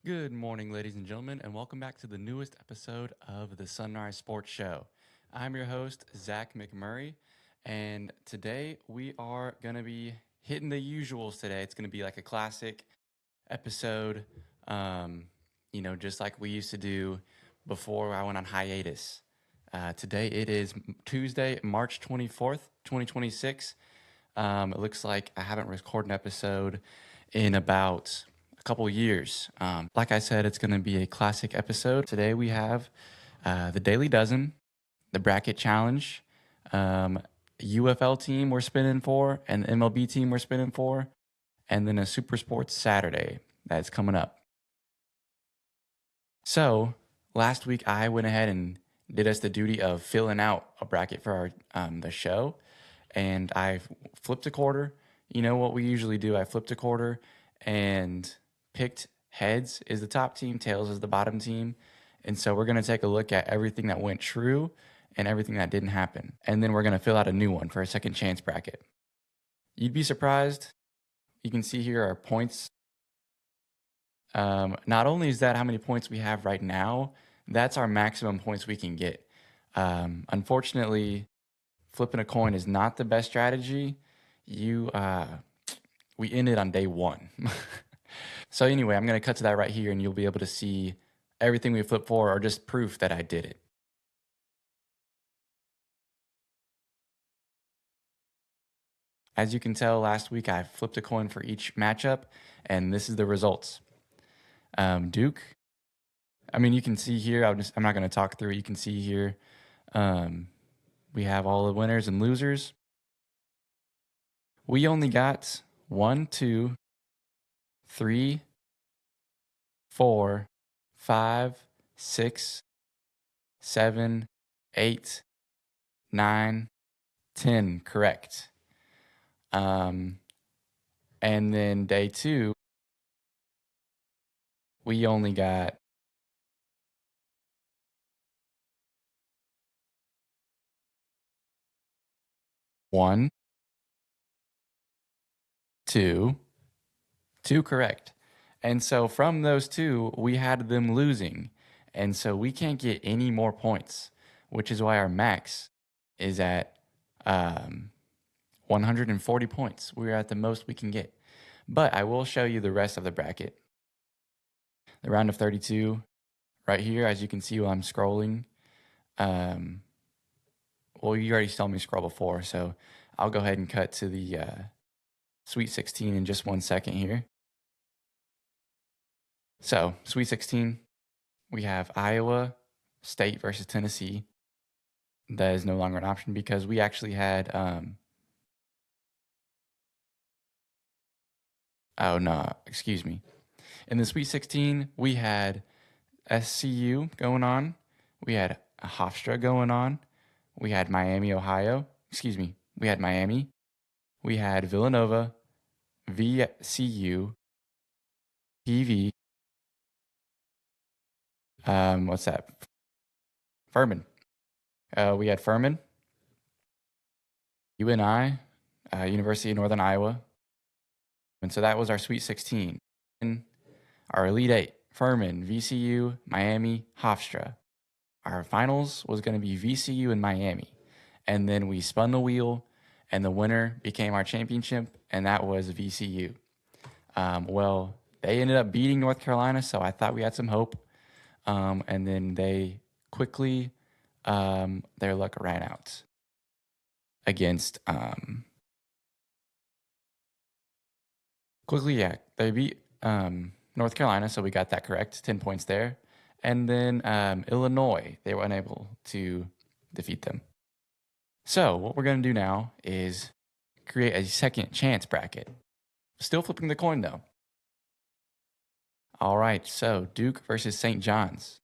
Good morning, ladies and gentlemen, and welcome back to the newest episode of the Sunrise Sports Show. I'm your host, Zach McMurray, and today we are going to be hitting the usuals today. It's going to be like a classic episode, just like we used to do before I went on hiatus. Today it is Tuesday, March 24th, 2026. It looks like I haven't recorded an episode in about couple years. Like I said, it's going to be a classic episode. Today we have the Daily Dozen, the Bracket Challenge, UFL team we're spinning for, and the MLB team we're spinning for, and then a Super Sports Saturday that's coming up. So last week I went ahead and did us the duty of filling out a bracket for our the show, and I flipped a quarter. You know what we usually do? I flipped a quarter and picked heads is the top team, tails is the bottom team. And so we're going to take a look at everything that went true and everything that didn't happen. And then we're going to fill out a new one for a second chance bracket. You'd be surprised. You can see here our points. Not only is that how many points we have right now, that's our maximum points we can get. Unfortunately, flipping a coin is not the best strategy. We ended on day one. So anyway, I'm going to cut to that right here, and you'll be able to see everything we flipped for or just proof that I did it. As you can tell, last week I flipped a coin for each matchup, and this is the results. Duke, you can see here, I'm not going to talk through it. You can see here, we have all the winners and losers. We only got 1, 2, 3, 4, 5, 6, 7, 8, 9, 10 correct. And then day 2, we only got 1, 2 correct. And so from those 2, we had them losing. And so we can't get any more points, which is why our max is at 140 points. We're at the most we can get. But I will show you the rest of the bracket. The round of 32 right here, as you can see while I'm scrolling. Well, you already saw me scroll before, so I'll go ahead and cut to the Sweet 16 in just 1 second here. So, Sweet 16, we have Iowa State versus Tennessee. That is no longer an option because we actually had, excuse me. In the Sweet 16, we had SCU going on. We had Hofstra going on. We had Miami, Ohio. We had Miami. We had Villanova, VCU, PV. What's that? Furman. We had Furman, UNI, University of Northern Iowa. And so that was our Sweet 16. And our Elite 8, Furman, VCU, Miami, Hofstra. Our finals was going to be VCU and Miami. And then we spun the wheel, and the winner became our championship, and that was VCU. Well, they ended up beating North Carolina, so I thought we had some hope. And then they quickly, their luck ran out against, they beat North Carolina, so we got that correct, 10 points there. And then Illinois, they were unable to defeat them. So what we're going to do now is create a second chance bracket. Still flipping the coin, though. All right, so Duke versus St. John's.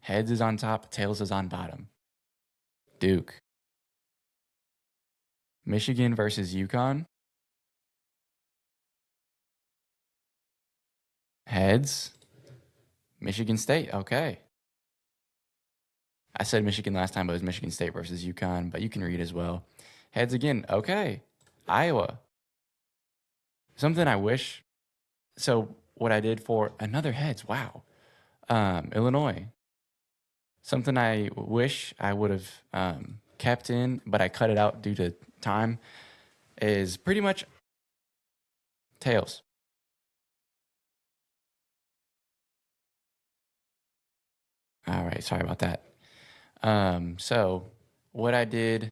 Heads is on top, tails is on bottom. Duke. Michigan versus UConn. Heads. Michigan State, okay. I said Michigan last time, but it was Michigan State versus UConn, but you can read as well. Heads again, okay. Iowa. Something I wish. So what I did for another heads. Wow. Illinois. Something I wish I would have kept in, but I cut it out due to time, is pretty much tails. All right, sorry about that. So what I did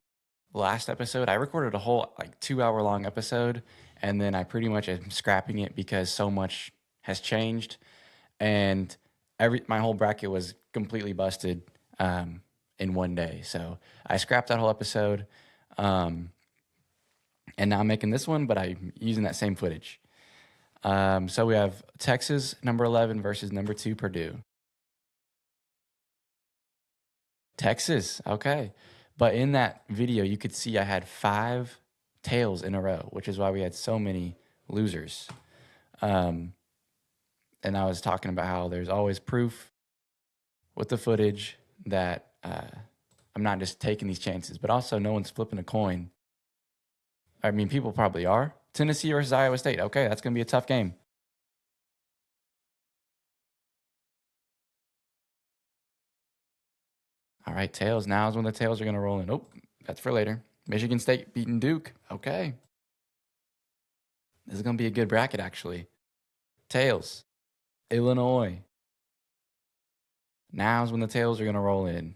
last episode, I recorded a whole like 2 hour long episode, and then I pretty much am scrapping it because so much has changed, and my whole bracket was completely busted in one day. So I scrapped that whole episode, um, and now I'm making this one, but I'm using that same footage. So we have Texas number 11 versus number 2 Purdue. Texas, okay. But in that video, you could see I had 5 tails in a row, which is why we had so many losers. Um, and I was talking about how there's always proof with the footage that I'm not just taking these chances, but also no one's flipping a coin. I mean, people probably are. Tennessee versus Iowa State. Okay, that's going to be a tough game. All right, tails. Now is when the tails are going to roll in. Oh, that's for later. Michigan State beating Duke. Okay. This is going to be a good bracket, actually. Tails. Illinois. Now's when the tails are going to roll in.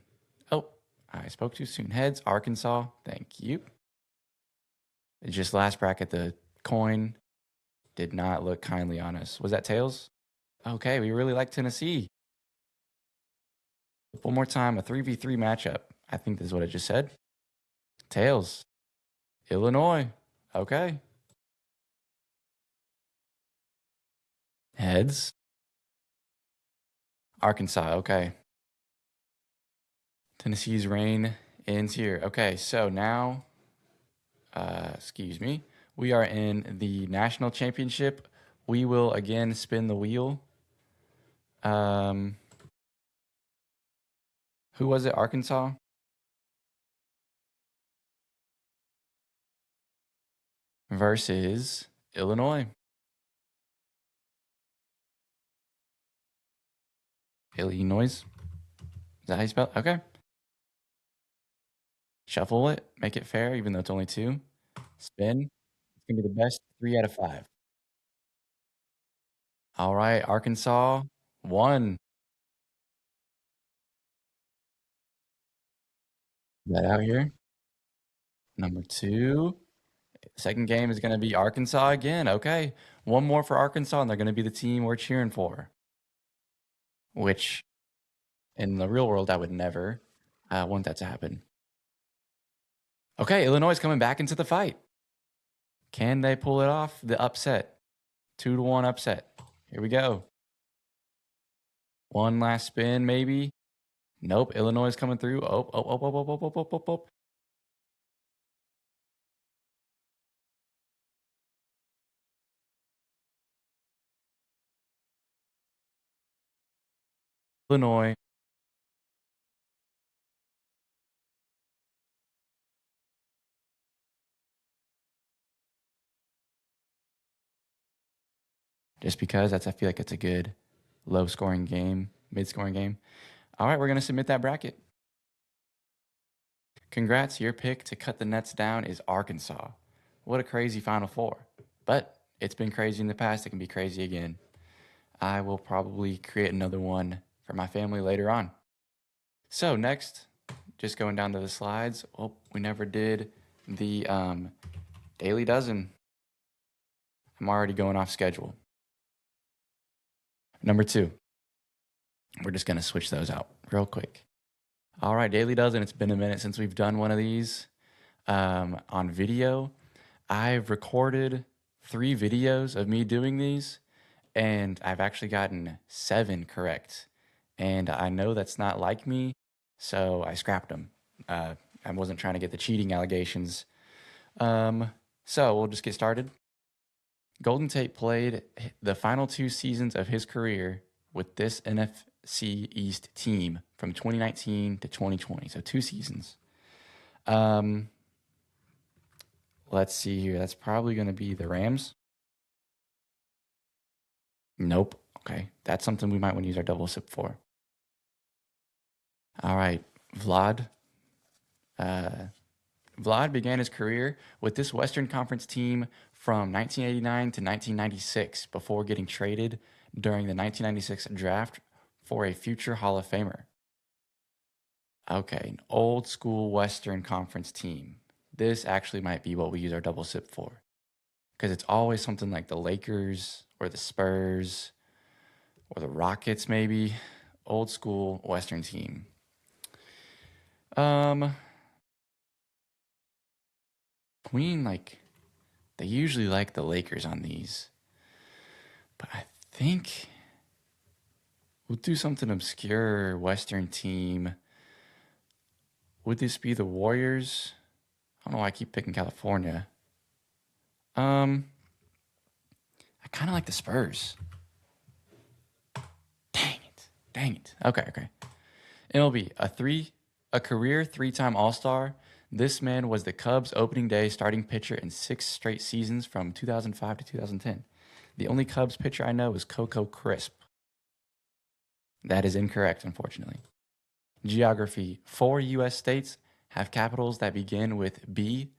Oh, I spoke too soon. Heads. Arkansas. Thank you. It's just last bracket, the coin did not look kindly on us. Was that tails? Okay, we really like Tennessee. One more time, a 3v3 matchup. I think this is what I just said. Tails. Illinois. Okay. Heads. Arkansas. Okay. Tennessee's reign ends here. Okay, so now, excuse me, we are in the national championship. We will again spin the wheel. Who was it? Arkansas? Versus Illinois. Illinois. Is that how you spell it? Okay. Shuffle it. Make it fair, even though it's only 2. Spin. It's going to be the best 3 out of 5. All right. Arkansas 1. That out here. Number 2. Second game is going to be Arkansas again. Okay. One more for Arkansas, and they're going to be the team we're cheering for. Which, in the real world, I would never want that to happen. Okay, Illinois is coming back into the fight. Can they pull it off? The upset. 2-1 upset. Here we go. One last spin, maybe. Nope. Illinois is coming through. Oh. Illinois. Just because I feel like it's a good low scoring game, mid scoring game. All right, we're going to submit that bracket. Congrats, your pick to cut the nets down is Arkansas. What a crazy Final Four. But it's been crazy in the past. It can be crazy again. I will probably create another one for my family later on. So next, just going down to the slides. Oh, we never did the Daily Dozen. I'm already going off schedule. Number 2. We're just going to switch those out real quick. All right, Daily Dozen. It's been a minute since we've done one of these on video. I've recorded 3 videos of me doing these, and I've actually gotten 7 correct. And I know that's not like me, so I scrapped them. I wasn't trying to get the cheating allegations. So we'll just get started. Golden Tate played the final 2 seasons of his career with this NFC East team from 2019 to 2020. So 2 seasons. Let's see here. That's probably going to be the Rams. Nope. Okay, that's something we might want to use our double sip for. All right, Vlad. Vlad began his career with this Western Conference team from 1989 to 1996 before getting traded during the 1996 draft for a future Hall of Famer. Okay, an old school Western Conference team. This actually might be what we use our double sip for, because it's always something like the Lakers or the Spurs or the Rockets, maybe. Old school Western team. Queen, like, they usually like the Lakers on these, but I think we'll do something obscure Western team. Would this be the Warriors? I don't know why I keep picking California. I kind of like the Spurs. Dang it. Okay. MLB, a career three-time All-Star. This man was the Cubs' opening day starting pitcher in 6 straight seasons from 2005 to 2010. The only Cubs pitcher I know is Coco Crisp. That is incorrect, unfortunately. Geography. 4 U.S. states have capitals that begin with B.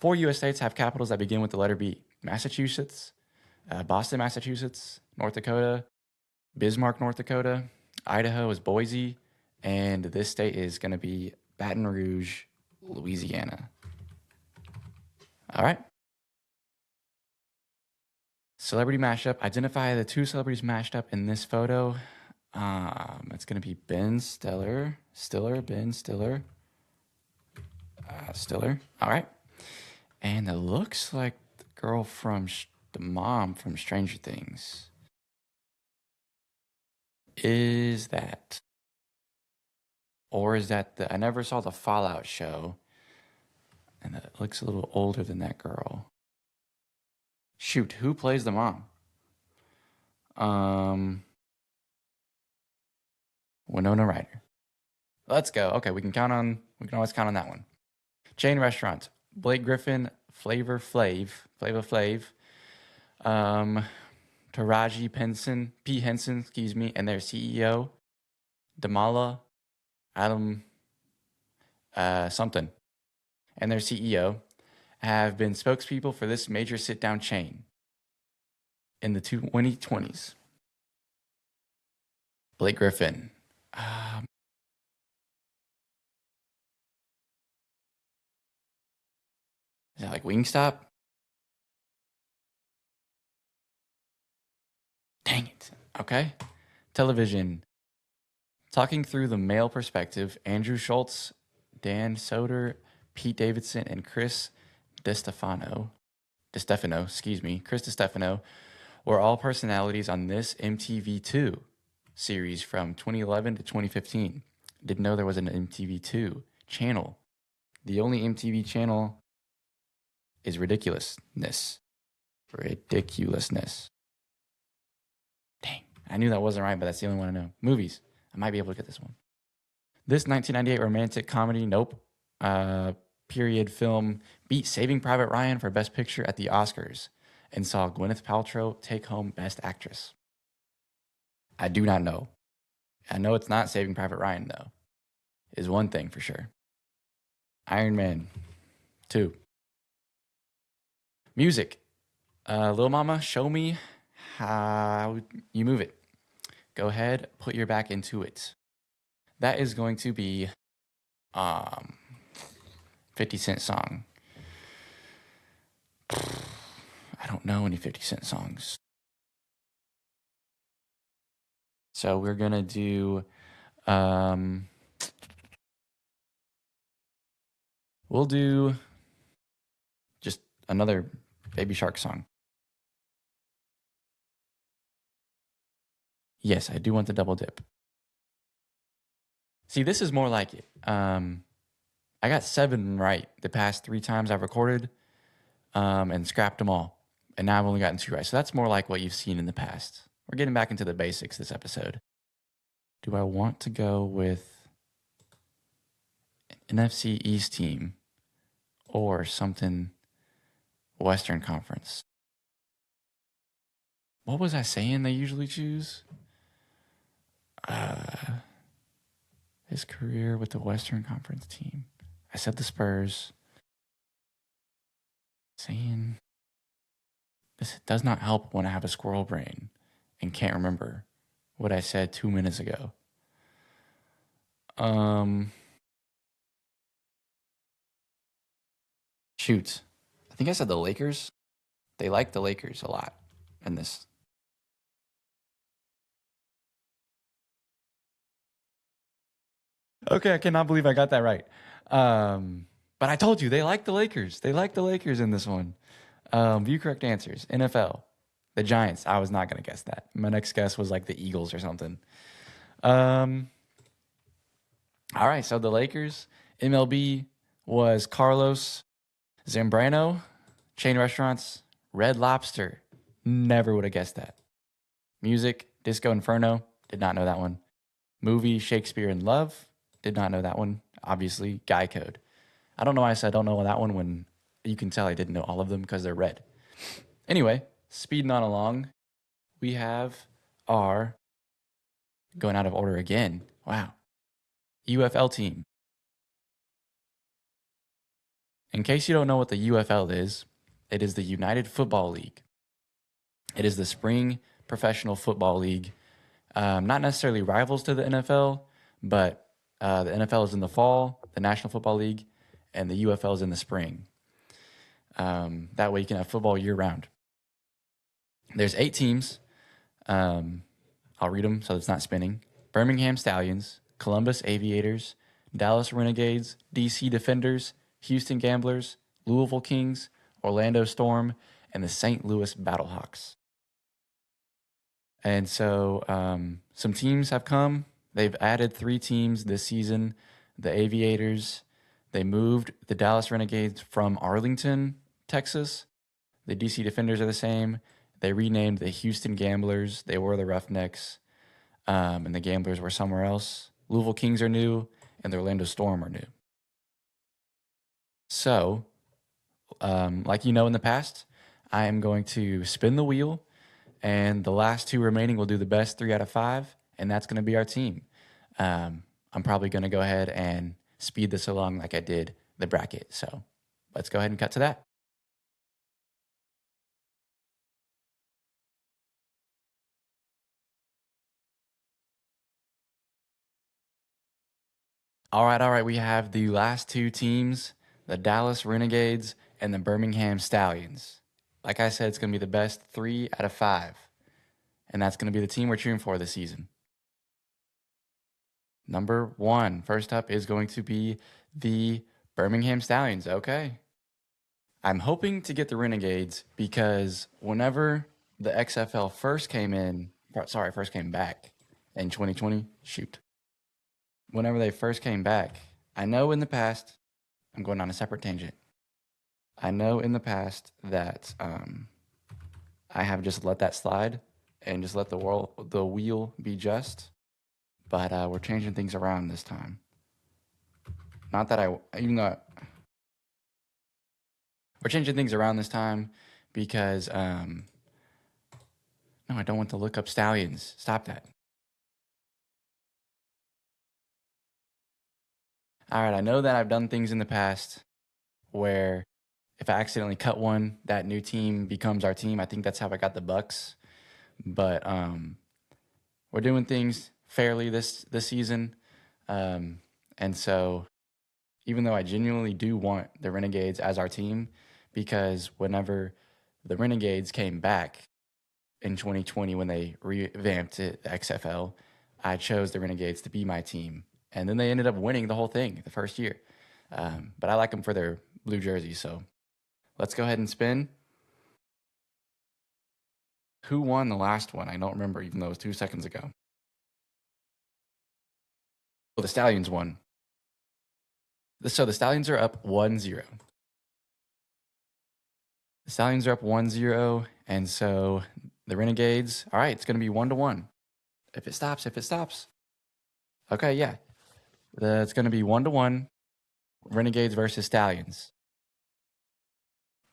4 U.S. states have capitals that begin with the letter B. Massachusetts, Boston, Massachusetts, North Dakota, Bismarck, North Dakota, Idaho is Boise, and this state is going to be Baton Rouge, Louisiana. All right. Celebrity mashup. Identify the 2 celebrities mashed up in this photo. It's going to be Ben Stiller. Ben Stiller. Stiller. All right. And it looks like the girl from the mom from Stranger Things. Is that? Or is that I never saw the Fallout show. And it looks a little older than that girl. Shoot, who plays the mom? Winona Ryder. Let's go. Okay, we can always count on that one. Chain restaurant. Blake Griffin, Flavor Flav, Taraji P. Henson, and their CEO, Damala Adam something, and their CEO have been spokespeople for this major sit-down chain in the 2020s. Blake Griffin. Is that like Wingstop? Dang it. Okay. Television. Talking through the male perspective, Andrew Schultz, Dan Soder, Pete Davidson, and Chris DeStefano, were all personalities on this MTV2 series from 2011 to 2015. Didn't know there was an MTV2 channel. The only MTV channel is ridiculousness. Dang, I knew that wasn't right, but that's the only one I know. Movies. I might be able to get this one. This 1998 romantic comedy, period film beat Saving Private Ryan for Best Picture at the Oscars and saw Gwyneth Paltrow take home Best Actress. I do not know. I know it's not Saving Private Ryan, though, is one thing for sure. Iron Man 2. Music. Lil Mama, show me how you move it. Go ahead, put your back into it. That is going to be 50 Cent song. I don't know any 50 Cent songs. So we're going to do we'll do just another Baby Shark song. Yes, I do want the double dip. See, this is more like it. I got 7 right the past 3 times I've recorded and scrapped them all. And now I've only gotten 2 right. So that's more like what you've seen in the past. We're getting back into the basics this episode. Do I want to go with an NFC East team or something Western Conference? What was I saying they usually choose? His career with the Western Conference team. I said the Spurs. Saying this does not help when I have a squirrel brain and can't remember what I said 2 minutes ago. Shoot. I think I said the Lakers. They like the Lakers a lot in this. Okay, I cannot believe I got that right. But I told you they like the Lakers. They like the Lakers in this one. View correct answers. NFL, the Giants. I was not gonna guess that. My next guess was like the Eagles or something. All right, so the Lakers. MLB was Carlos Zambrano. Chain restaurants, Red Lobster. Never would have guessed that. Music, Disco Inferno. Did not know that one. Movie, Shakespeare in Love. Did not know that one. Obviously, Guy Code. I don't know why I said I don't know that one when you can tell I didn't know all of them because they're red. Anyway, speeding on along, we have our going out of order again. Wow. UFL team. In case you don't know what the UFL is, it is the United Football League. It is the spring professional football league. Not necessarily rivals to the NFL, but the NFL is in the fall, the National Football League, and the UFL is in the spring. That way you can have football year round. There's 8 teams. I'll read them so it's not spinning. Birmingham Stallions, Columbus Aviators, Dallas Renegades, DC Defenders, Houston Gamblers, Louisville Kings, Orlando Storm, and the St. Louis Battlehawks. And so some teams have come. They've added 3 teams this season. The Aviators, they moved the Dallas Renegades from Arlington, Texas. The DC Defenders are the same. They renamed the Houston Gamblers. They were the Roughnecks, and the Gamblers were somewhere else. Louisville Kings are new, and the Orlando Storm are new. So, like you know in the past, I am going to spin the wheel, and the last 2 remaining will do the best 3 out of 5, and that's going to be our team. I'm probably going to go ahead and speed this along like I did the bracket. So let's go ahead and cut to that. All right. We have the last 2 teams, the Dallas Renegades and the Birmingham Stallions. Like I said, it's going to be the best 3 out of 5. And that's going to be the team we're cheering for this season. Number 1, first up is going to be the Birmingham Stallions. Okay. I'm hoping to get the Renegades because whenever the XFL first came back in 2020, whenever they first came back, I know in the past, I'm going on a separate tangent. I know in the past that I have just let that slide and just let the wheel be just, but we're changing things around this time. Not that we're changing things around this time because no, I don't want to look up Stallions. Stop that. All right, I know that I've done things in the past where if I accidentally cut one, that new team becomes our team. I think that's how I got the Bucks. But we're doing things fairly this season. And so even though I genuinely do want the Renegades as our team, because whenever the Renegades came back in 2020 when they revamped it, the XFL, I chose the Renegades to be my team. And then they ended up winning the whole thing the first year. But I like them for their blue jerseys. So let's go ahead and spin. Who won the last one? I don't remember, even though it was 2 seconds ago. Well, the Stallions won. So the Stallions are up 1-0. The Stallions are up 1-0. And so the Renegades, all right, it's going to be 1-1. If it stops. Okay, yeah. It's going to be 1-1. Renegades versus Stallions.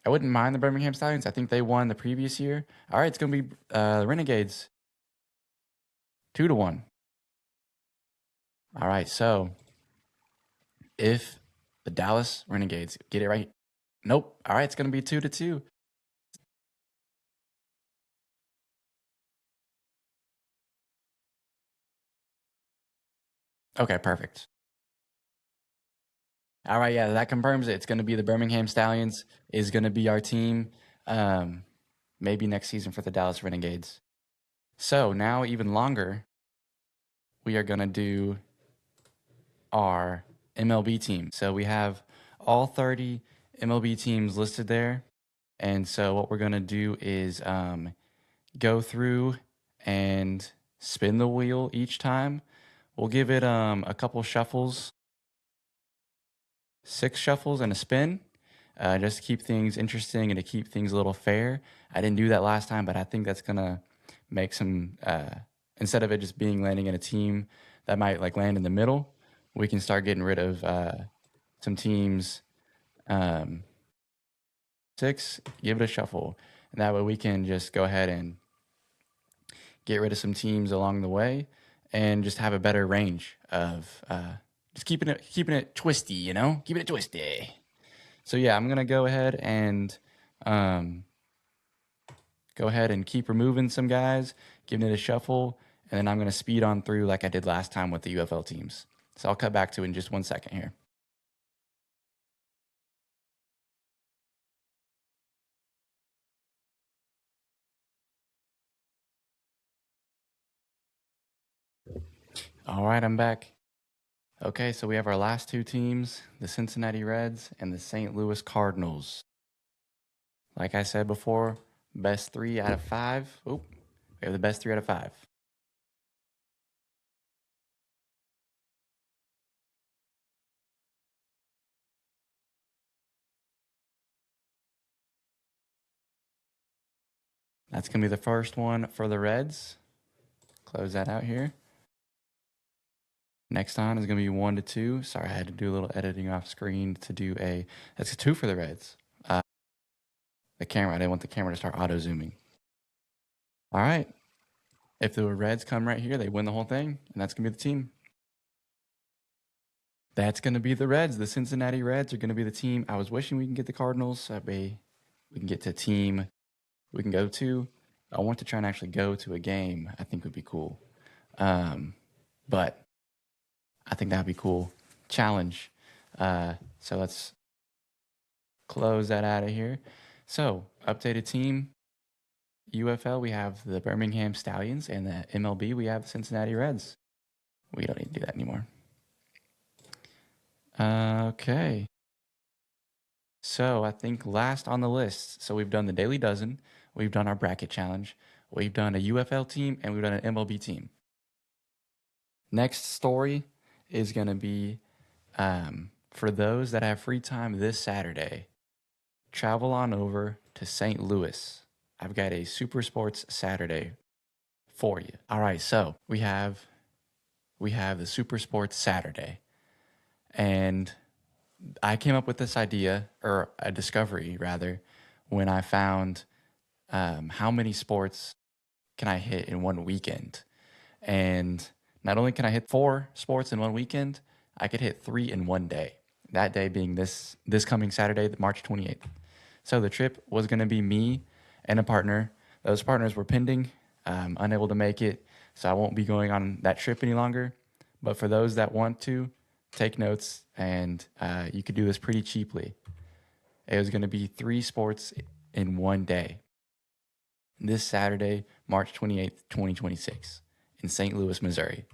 I wouldn't mind the Birmingham Stallions. I think they won the previous year. All right, it's going to be the Renegades 2-1. All right, so if the Dallas Renegades get it right, nope. All right, it's going to be 2-2. Okay, perfect. All right, yeah, that confirms it. It's going to be the Birmingham Stallions is going to be our team. Maybe next season for the Dallas Renegades. So now, even longer, we are going to do our MLB team. So we have all 30 MLB teams listed there. And so what we're going to do is go through and spin the wheel each time. We'll give it a couple shuffles, 6 shuffles and a spin, just to keep things interesting and to keep things a little fair. I didn't do that last time, but I think that's going to make some, instead of it just being landing in a team that might like land in the middle, we can start getting rid of some teams. 6, give it a shuffle. And that way we can just go ahead and get rid of some teams along the way and just have a better range of just keeping it twisty, you know? Keeping it twisty. So yeah, I'm gonna go ahead and keep removing some guys, giving it a shuffle, and then I'm gonna speed on through like I did last time with the UFL teams. So I'll cut back to it in just 1 second here. All right, I'm back. Okay, so we have our last 2 teams, the Cincinnati Reds and the St. Louis Cardinals. Like I said before, best 3 out of 5. Oh, we have the best 3 out of 5. That's going to be the first one for the Reds. Close that out here. Next on is going to be 1-2. Sorry, I had to do a little editing off screen to do that's a 2 for the Reds. The camera, I didn't want the camera to start auto zooming. All right. If the Reds come right here, they win the whole thing, and that's going to be the team. That's going to be the Reds. The Cincinnati Reds are going to be the team. I was wishing we can get the Cardinals. So we can get to a team we can go to. I want to try and actually go to a game. I think would be cool. But I think that'd be cool. Challenge. So let's close that out of here. So updated team. UFL, we have the Birmingham Stallions, and the MLB, we have the Cincinnati Reds. We don't need to do that anymore. Okay. So I think last on the list, so we've done the Daily Dozen, we've done our bracket challenge, we've done a UFL team, and we've done an MLB team. Next story is going to be for those that have free time this Saturday, travel on over to St. Louis. I've got a Super Sports Saturday for you. All right, so we have the Super Sports Saturday. And I came up with this idea, or a discovery rather, when I found how many sports can I hit in one weekend. And not only can I hit 4 sports in one weekend, I could hit 3 in one day. That day being this coming Saturday, March 28th. So the trip was going to be me and a partner. Those partners were pending, unable to make it, so I won't be going on that trip any longer. But for those that want to, take notes, and you could do this pretty cheaply. It was going to be 3 sports in one day. This Saturday, March 28th, 2026, in St. Louis, Missouri,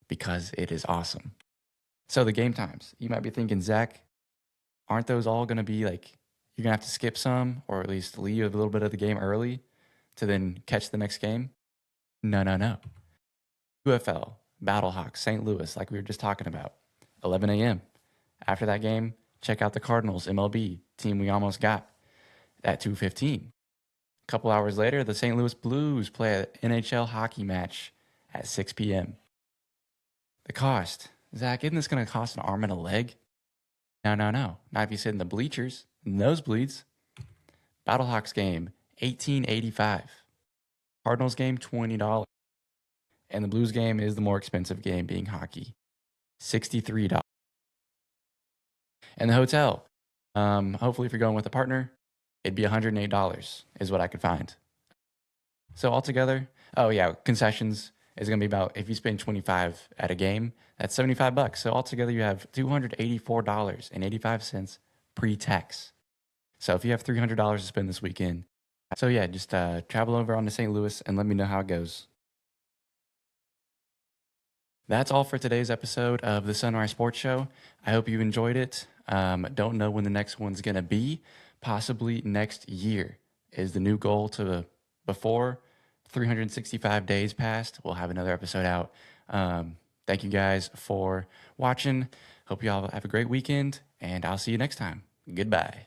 because it is awesome. So the game times, you might be thinking, Zach, aren't those all going to be like, you're going to have to skip some, or at least leave a little bit of the game early to then catch the next game? No. UFL, Battlehawks, St. Louis, like we were just talking about, 11 a.m. After that game, check out the Cardinals, MLB, team we almost got, at 2:15. A couple hours later, the St. Louis Blues play an NHL hockey match at 6 p.m. The cost, Zach, isn't this going to cost an arm and a leg? No. Not if you sit in the bleachers, nosebleeds. Battlehawks game, $18.85. Cardinals game, $20. And the Blues game is the more expensive game, being hockey, $63. And the hotel, hopefully if you're going with a partner, it'd be $108 is what I could find. So altogether, oh yeah, concessions is going to be about, if you spend 25 at a game, that's $75. So altogether you have $284.85 pre-tax. So if you have $300 to spend this weekend, so yeah, just travel over on to St. Louis and let me know how it goes. That's all for today's episode of the Sunrise Sports Show. I hope you enjoyed it. Don't know when the next one's going to be. Possibly next year is the new goal to before 365 days passed. We'll have another episode out. Thank you guys for watching. Hope you all have a great weekend, and I'll see you next time. Goodbye.